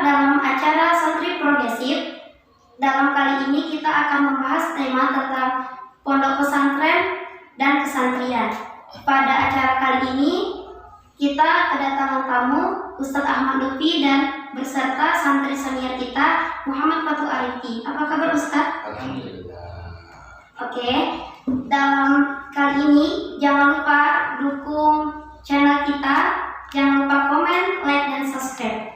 dalam acara Santri Progresif. Dalam kali ini kita akan membahas tema tentang pondok pesantren dan kesantrian. Pada acara kali ini kita kedatangan tamu Ustadz Ahmad Lutfi dan beserta santri senior kita Muhammad Fatul Arifi. Apa kabar Ustadz? Alhamdulillah. Oke, dalam kali ini jangan lupa dukung channel kita, jangan lupa komen, like, dan subscribe.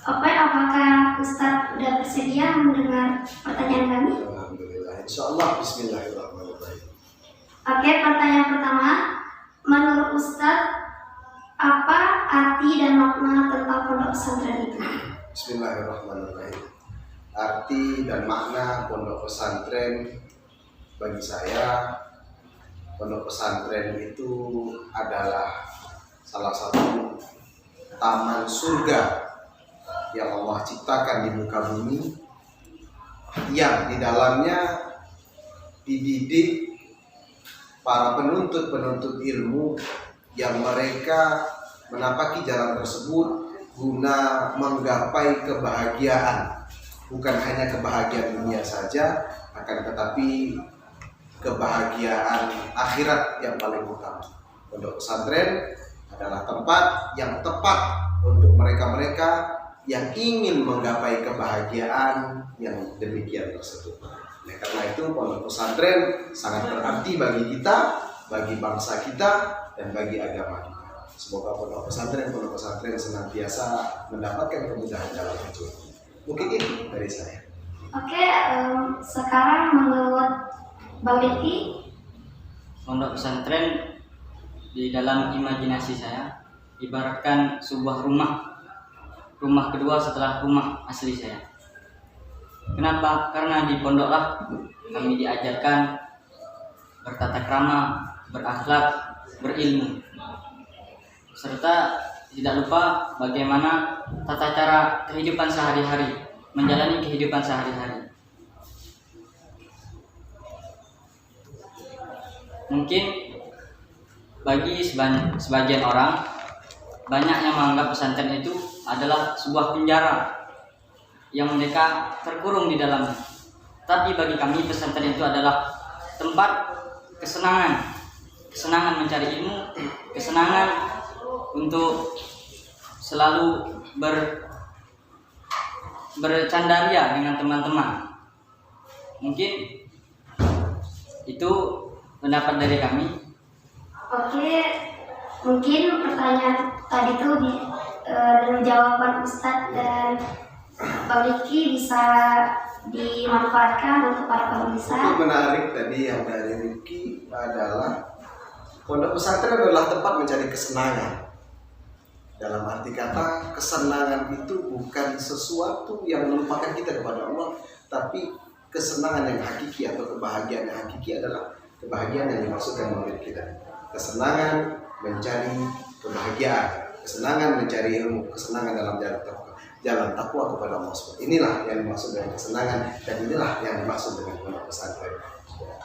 Oke, apakah Ustadz sudah bersedia mendengar pertanyaan kami? Alhamdulillah. Insyaallah. Bismillahirrahmanirrahim. Oke, pertanyaan pertama, menurut Ustadz apa arti dan makna tentang pondok pesantren itu? Bismillahirrahmanirrahim. Arti dan makna pondok pesantren bagi saya, pondok pesantren itu adalah salah satu taman surga yang Allah ciptakan di muka bumi, yang di dalamnya dididik para penuntut-penuntut ilmu yang mereka menapaki jalan tersebut guna menggapai kebahagiaan, bukan hanya kebahagiaan dunia saja, akan tetapi kebahagiaan akhirat yang paling utama. Pondok pesantren adalah tempat yang tepat untuk mereka-mereka yang ingin menggapai kebahagiaan yang demikian tersebut. Nah, karena itu pondok pesantren sangat berarti bagi kita, bagi bangsa kita, dan bagi agama kita. Semoga pondok pesantren senantiasa mendapatkan kemudahan dalam hidup. Mungkin itu dari saya. Oke, sekarang menurut Bang Lutfi, pondok pesantren di dalam imajinasi saya ibaratkan sebuah rumah kedua setelah rumah asli saya. Kenapa? Karena di pondoklah kami diajarkan bertata krama, berakhlak, berilmu, serta tidak lupa bagaimana tata cara kehidupan sehari-hari, menjalani kehidupan sehari-hari. Mungkin bagi sebagian orang, banyak yang menganggap pesantren itu adalah sebuah penjara yang mereka terkurung di dalamnya. Tapi bagi kami pesantren itu adalah tempat kesenangan mencari ilmu, kesenangan untuk selalu bercandaria dengan teman-teman. Mungkin itu pendapat dari kami. oke, mungkin pertanyaan tadi itu dengan jawaban Ustadz dan Bang Lutfi bisa dimanfaatkan untuk para pemirsa. Untuk menarik tadi yang dari Rifki adalah pondok pesantren adalah tempat mencari kesenangan. Dalam arti kata, kesenangan itu bukan sesuatu yang melupakan kita kepada Allah, tapi kesenangan yang hakiki atau kebahagiaan yang hakiki adalah kebahagiaan yang dimaksudkan oleh kita. Kesenangan mencari kebahagiaan, kesenangan mencari ilmu, kesenangan dalam jalan takwa kepada Allah SWT. Inilah yang dimaksud dengan kesenangan, dan inilah yang dimaksud dengan pondok pesantren.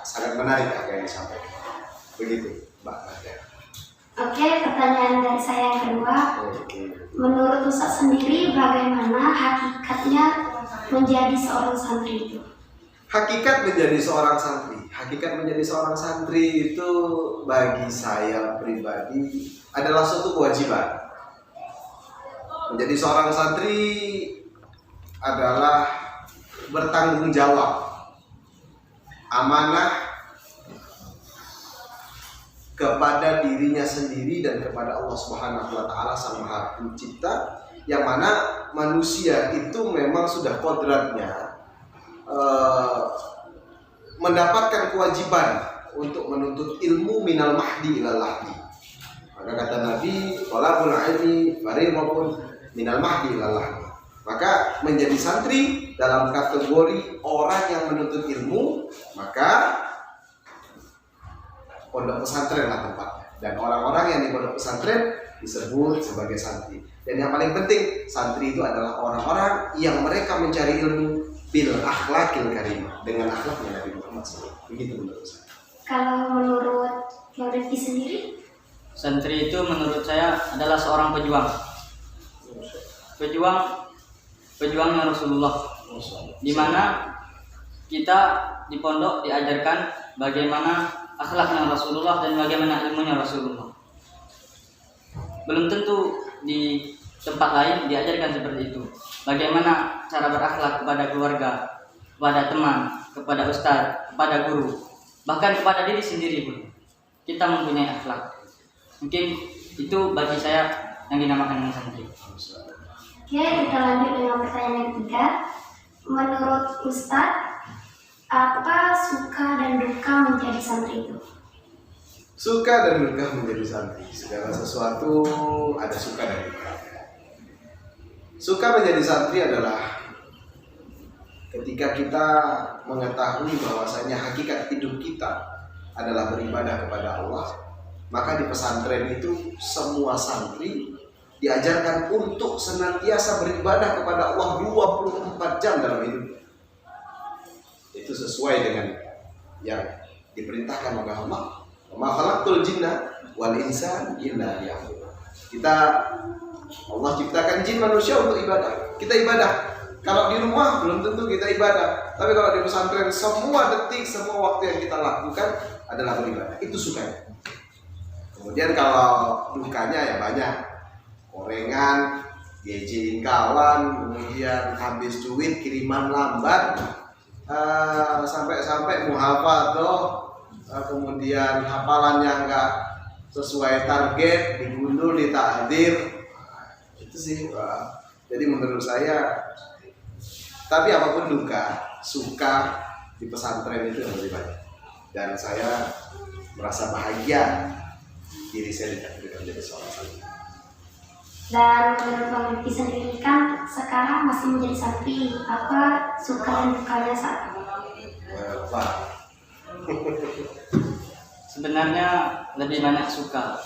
Sangat menarik apa yang disampaikan. Begitu, Mbak Nadia. Oke, pertanyaan dari saya yang kedua. Menurut Ustadz sendiri, bagaimana hakikatnya menjadi seorang santri itu? Hakikat menjadi seorang santri itu bagi saya pribadi adalah suatu kewajiban. Menjadi seorang santri adalah bertanggung jawab, amanah kepada dirinya sendiri dan kepada Allah Subhanahu wa taala Sang Maha Pencipta, yang mana manusia itu memang sudah kodratnya mendapatkan kewajiban untuk menuntut ilmu minal mahdi ilal lahdi. Maka kata Nabi, talabul ilmi fardhatun minal mahdi ilal lahdi. Maka menjadi santri dalam kategori orang yang menuntut ilmu, maka pondok pesantren lah tempatnya. Dan orang-orang yang di pondok pesantren disebut sebagai santri. Dan yang paling penting, santri itu adalah orang-orang yang mereka mencari ilmu bil akhlakil karimah, dengan akhlaknya Nabi Muhammad SAW. Begitu menurut saya. Kalau menurut Bang Lutfi sendiri? Santri itu menurut saya adalah seorang pejuang pejuangnya Rasulullah, di mana kita di pondok diajarkan bagaimana akhlaknya Rasulullah dan bagaimana ilmunya Rasulullah. Belum tentu di tempat lain diajarkan seperti itu. Bagaimana cara berakhlak kepada keluarga, kepada teman, kepada ustadz, kepada guru, bahkan kepada diri sendiri pun kita mempunyai akhlak. Mungkin itu bagi saya yang dinamakan dengan santri. Oke, kita lanjut dengan pertanyaan yang ketiga. Menurut Ustadz, apa suka dan duka menjadi santri itu? Suka dan duka menjadi santri. Segala sesuatu ada suka dan duka. Suka menjadi santri adalah ketika kita mengetahui bahwasanya hakikat hidup kita adalah beribadah kepada Allah, maka di pesantren itu semua santri diajarkan untuk senantiasa beribadah kepada Allah 24 jam dalam hidup. Itu sesuai dengan yang diperintahkan oleh Allah. Ma khalaqtul jinna wal insan illa liya'budun. Allah ciptakan jin manusia untuk ibadah. Kita ibadah. Kalau di rumah belum tentu kita ibadah. Tapi kalau di pesantren semua detik, semua waktu yang kita lakukan adalah beribadah. Itu sukanya. Kemudian kalau dukanya ya banyak. Gorengan, gejein kawan, kemudian habis duit, kiriman lambat, sampai muhafadzah, kemudian hafalannya enggak sesuai target, digundul, ditakdir. Itu sih. Jadi menurut saya, tapi apapun duka, suka di pesantren itu yang lebih banyak. Dan saya merasa bahagia diri saya ditakdirkan menjadi seorang santri. Dan menurut Bang Rifki sendiri kan sekarang masih menjadi santri, apa suka dan dukanya saat ini? Sebenarnya lebih banyak suka,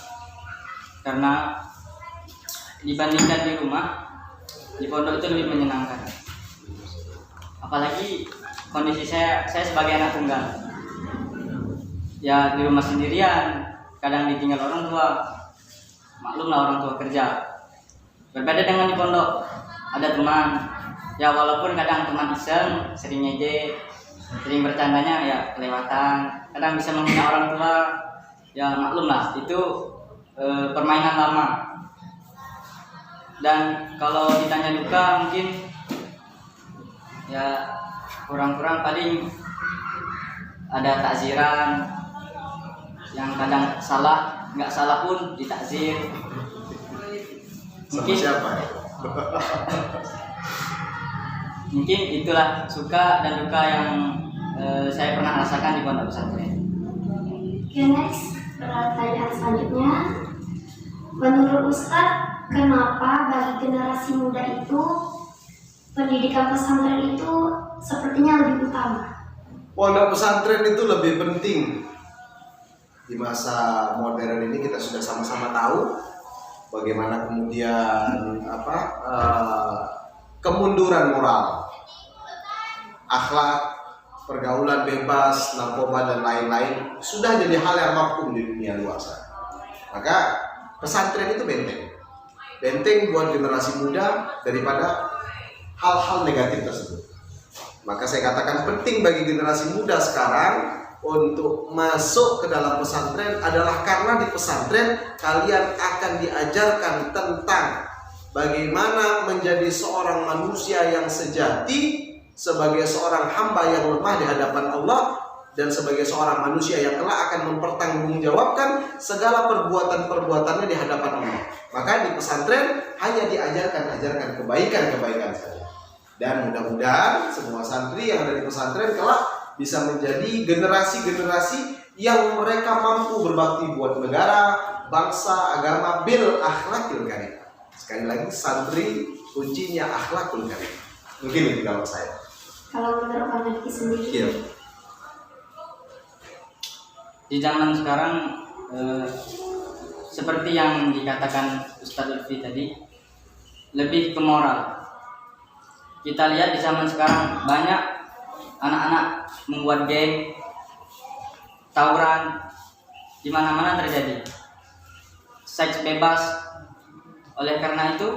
karena dibandingkan di rumah, di pondok itu lebih menyenangkan. Apalagi kondisi saya sebagai anak tunggal, ya di rumah sendirian, kadang ditinggal orang tua. Maklumlah orang tua kerja. Berbeda dengan di pondok, ada teman. Ya walaupun kadang teman iseng, sering ngejek, sering bercandanya ya kelewatan. Kadang bisa menghina orang tua. Ya maklumlah, itu permainan lama. Dan kalau ditanya duka mungkin ya kurang-kurang paling ada takziran yang kadang salah, nggak salah pun ditakzir. Sama siapa ya? Mungkin itulah suka dan duka yang saya pernah rasakan di pondok pesantren. Oke, next pertanyaan selanjutnya. Menurut Ustadz, kenapa bagi generasi muda itu pendidikan pesantren itu sepertinya lebih utama? Pondok pesantren itu lebih penting. Di masa modern ini kita sudah sama-sama tahu bagaimana kemudian kemunduran moral, akhlak, pergaulan bebas, narkoba dan lain-lain sudah jadi hal yang maklum di dunia luar sana. Maka pesantren itu benteng buat generasi muda daripada hal-hal negatif tersebut. Maka saya katakan penting bagi generasi muda sekarang untuk masuk ke dalam pesantren adalah karena di pesantren kalian akan diajarkan tentang bagaimana menjadi seorang manusia yang sejati sebagai seorang hamba yang lemah di hadapan Allah dan sebagai seorang manusia yang kelak akan mempertanggungjawabkan segala perbuatan-perbuatannya di hadapan Allah. Maka di pesantren hanya diajarkan kebaikan-kebaikan saja. Dan mudah-mudahan semua santri yang ada di pesantren kelak bisa menjadi generasi-generasi yang mereka mampu berbakti buat negara, bangsa, agama, bil akhlakil karim. Sekali lagi, santri kuncinya akhlakul karim. Mungkin itu kalau saya. Kalau menurut Bang Rifki sendiri? Iya. Di zaman sekarang seperti yang dikatakan Ustadz Lutfi tadi, lebih ke moral. Kita lihat di zaman sekarang banyak anak-anak membuat geng, tawuran, di mana-mana terjadi. Seks bebas. Oleh karena itu,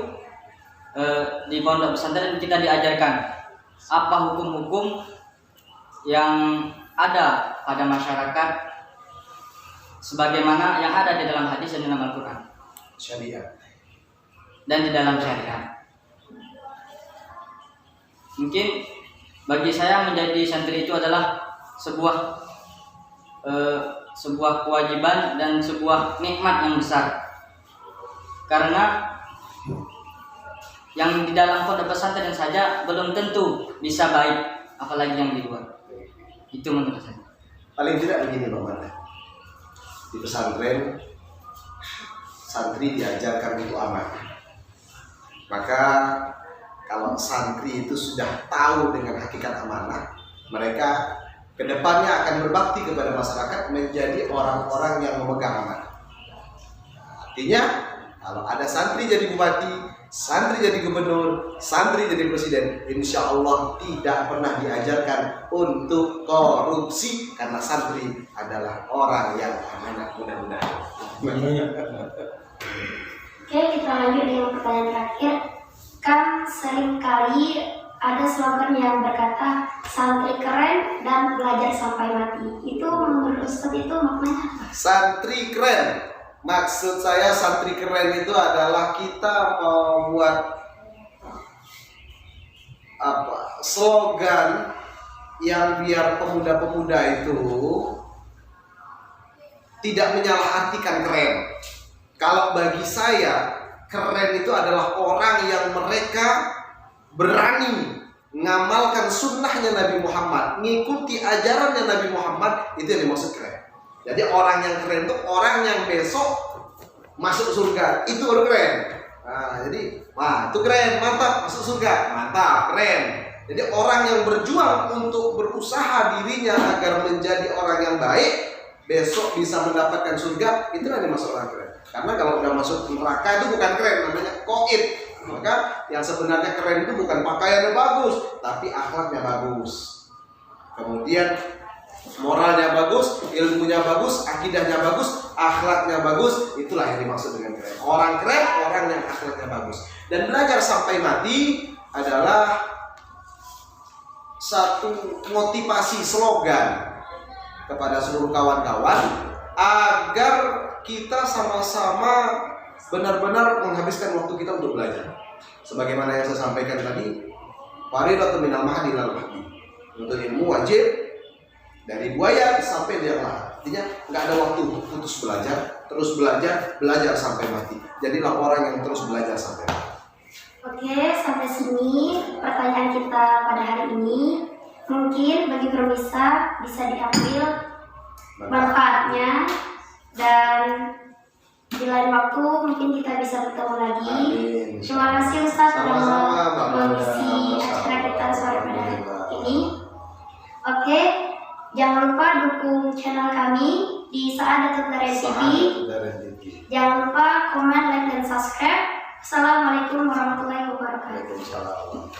di pondok pesantren kita diajarkan apa hukum-hukum yang ada pada masyarakat sebagaimana yang ada di dalam hadis dan dalam Al-Quran Syariat. dan di dalam syariat. Mungkin bagi saya menjadi santri itu adalah sebuah kewajiban dan sebuah nikmat yang besar, karena yang di dalam pondok pesantren saja belum tentu bisa baik, apalagi yang di luar. Itu menurut saya. Paling tidak begini Pak Manda. Di pesantren santri diajarkan untuk amanah. Maka kalau santri itu sudah tahu dengan hakikat amanah, mereka kedepannya akan berbakti kepada masyarakat menjadi orang-orang yang memegang amanah. Artinya kalau ada santri jadi bupati, santri jadi gubernur, santri jadi presiden, insya Allah tidak pernah diajarkan untuk korupsi karena santri adalah orang yang amanah. Mudah-mudahan. Oke, kita lanjut dengan pertanyaan terakhir. Kan seringkali ada slogan yang berkata santri keren dan belajar sampai mati. Itu menurut Ustadz itu maknanya apa? Santri keren. Maksud saya santri keren itu adalah kita membuat slogan yang biar pemuda-pemuda itu tidak menyalahartikan keren. Kalau bagi saya keren itu adalah orang yang mereka berani ngamalkan sunnahnya Nabi Muhammad, ngikuti ajarannya Nabi Muhammad, itu yang dimaksud keren. Jadi orang yang keren itu orang yang besok masuk surga, itu baru keren. Nah, jadi, wah itu keren, mantap, masuk surga, mantap, keren. Jadi orang yang berjuang untuk berusaha dirinya agar menjadi orang yang baik, besok bisa mendapatkan surga, itu yang dimaksud orang keren. Karena kalau udah masuk neraka itu bukan keren, namanya koid. Maka yang sebenarnya keren itu bukan pakaiannya bagus, tapi akhlaknya bagus. Kemudian moralnya bagus, ilmunya bagus, akidahnya bagus, akhlaknya bagus, itulah yang dimaksud dengan keren. Orang keren, orang yang akhlaknya bagus. Dan belajar sampai mati adalah satu motivasi slogan kepada seluruh kawan-kawan agar kita sama-sama benar-benar menghabiskan waktu kita untuk belajar. Sebagaimana yang saya sampaikan tadi, fardhatun minal mahdi ilal mahdi. Untuk ilmu wajib dari buaya sampai liang lahat. Artinya nggak ada waktu untuk putus belajar, terus belajar sampai mati. Jadilah orang yang terus belajar sampai mati. Oke, sampai sini pertanyaan kita pada hari ini. Mungkin bagi pemirsa bisa diambil manfaatnya, dan di lain waktu mungkin kita bisa bertemu lagi. Amin. Terima kasih Ustadz Sama-sama, sudah mengisi acara kita sore pada hari ini. Oke, jangan lupa dukung channel kami di Saadatul Darah TV. Jangan lupa komen, like, dan subscribe. Assalamualaikum warahmatullahi wabarakatuh. Waalaikumsalam.